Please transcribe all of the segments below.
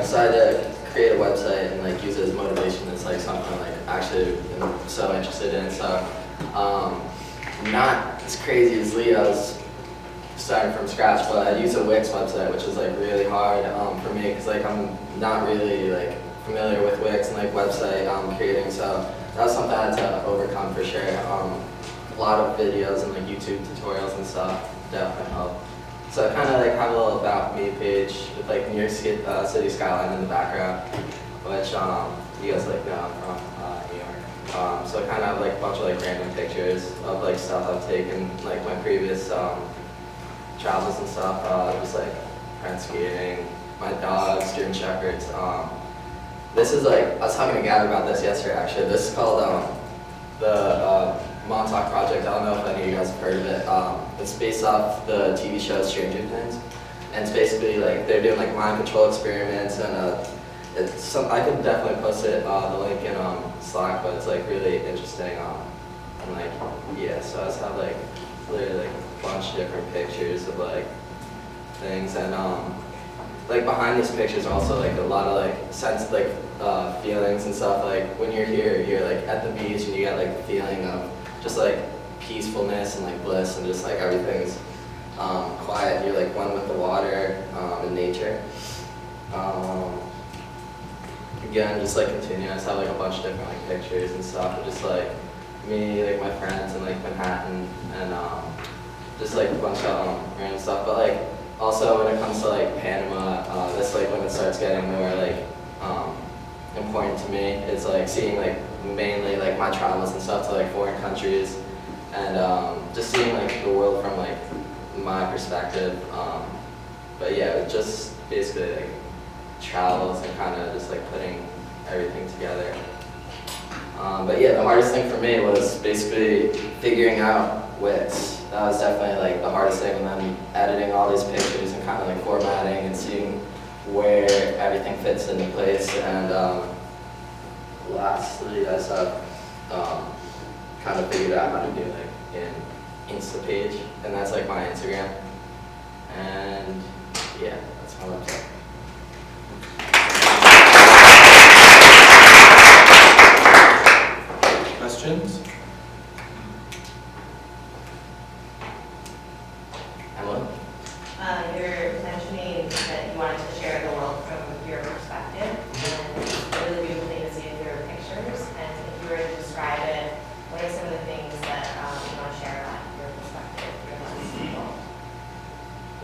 decided to create a website and like use it as motivation. It's like something I'm like actually am so interested in. So not as crazy as Lee. I was starting from scratch, but I use a Wix website, which is like really hard for me because like I'm not really like familiar with Wix and like website creating. So that was something I had to overcome for sure. A lot of videos and like YouTube tutorials and stuff definitely help. So I kind of like have a little about me page with like New York City skyline in the background, which you guys like know I'm from New York. So I kind of have like a bunch of like random pictures of like stuff I've taken, like my previous travels and stuff. Just like friends skating, my dogs, German shepherds. This is like, I was talking to Gabby about this yesterday actually. This is called the Montauk Project. I don't know if any of you guys have heard of it. It's based off the TV show Stranger Things, and it's basically like they're doing like mind control experiments, and it's some. I could definitely post it the link in Slack, but it's like really interesting. And like yeah, so I just have like literally like a bunch of different pictures of like things, and like behind these pictures also like a lot of like sense like feelings and stuff. Like when you're here, you're like at the beach and you get like the feeling of just like peacefulness and like bliss and just like everything's quiet. You're like one with the water and nature. Again, just like continue. I just have like a bunch of different like pictures and stuff of just like me, like my friends in like Manhattan, and just like a bunch of random stuff. But like also when it comes to like Panama, this like when it starts getting more like important to me is like seeing like mainly like my travels and stuff to like foreign countries, and just seeing like the world from like my perspective. But yeah, it's just basically like travels and kind of just like putting everything together. But yeah, the hardest thing for me was basically figuring out Wix. That was definitely like the hardest thing, and then editing all these pictures and kind of like formatting and seeing where everything fits into place. And lastly, I just have kind of figured out how to do like an Insta page, and that's like my Instagram. And yeah, that's my website. Questions? Emily? You're mentioning that you wanted to share the world from your perspective, and it's a really beautiful thing to see in your pictures. And if you were to describe it, what are some of the things that you want to share about your perspective, your lens?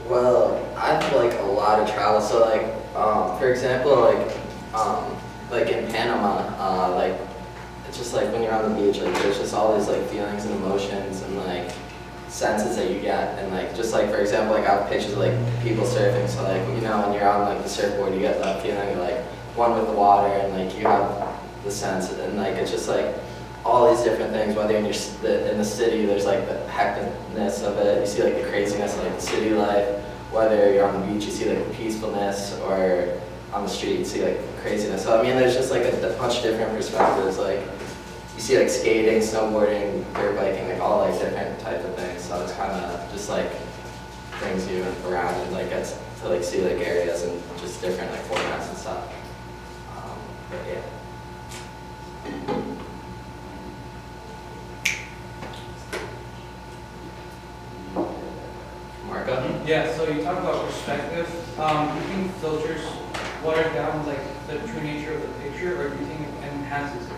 Well, I have like a lot of travel. So like, for example, like in Panama, like it's just like when you're on the beach, like there's just all these like feelings and emotions and like senses that you get, and like just like for example, like I have pictures of like people surfing. So like you know when you're on like the surfboard, you get that feeling of like one with the water, and like you have the sense, and like it's just like all these different things. Whether in in the city, there's like the hecticness of it. You see like the craziness of like the city life. Whether you're on the beach, you see like the peacefulness, or on the street, you see like craziness. So I mean, there's just like a bunch of different perspectives. Like you see like skating, snowboarding, dirt biking, like all like different types of things. So it's kind of just like brings you around and like gets to like see like areas and just different like formats and stuff. But yeah. Marco? Yeah, so you talk about perspective. Do you think filters water down like the true nature of the picture, or do you think it enhances it?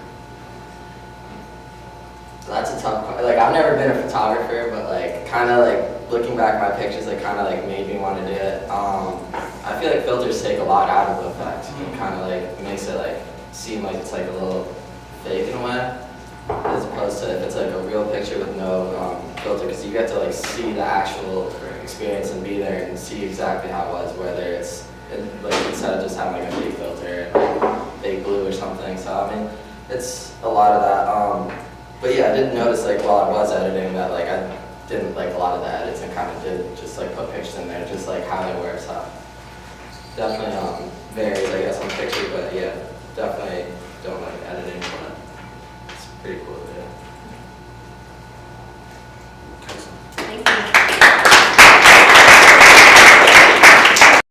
That's a tough question. Like I've never been a photographer, but like kind of like looking back at my pictures, like kind of like made me want to do it. I feel like filters take a lot out of the effect. It kind of like makes it like seem like it's like a little fake in a way, as opposed to if it's like a real picture with no filter, because you get to like see the actual experience and be there and see exactly how it was, whether it's like instead of just having like a fake filter and like fake blue or something. So I mean, it's a lot of that. But yeah, I did notice like while I was editing that like I didn't like a lot of the edits and kind of did just like put pictures in there, just like how they were. So definitely varies, I guess, on the picture, but yeah, definitely